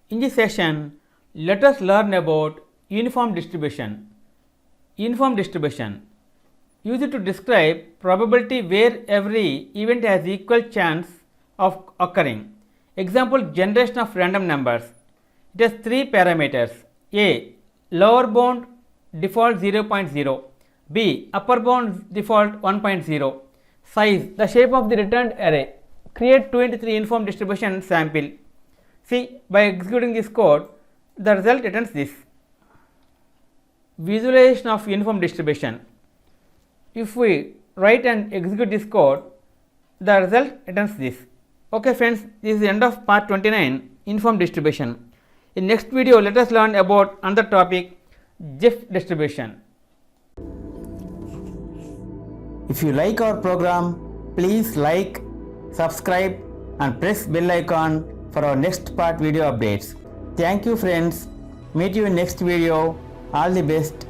In this session, let us learn about uniform distribution. Uniform distribution used to describe probability where every event has equal chance of occurring. Example, generation of random numbers. It has three parameters: A, lower bound default 0.0, B, upper bound default 1.0, size, the shape of the returned array. Create 2 into 3 uniform distribution sample. See, by executing this code, the result returns this. Visualization of uniform distribution. If we write and execute this code, the result returns this. Okay friends, this is the end of part 29, uniform distribution. In next video, let us learn about another topic, GIF distribution. If you like our program, please like, subscribe and press bell icon for our next part video updates. Thank you friends. Meet you in next video. All the best.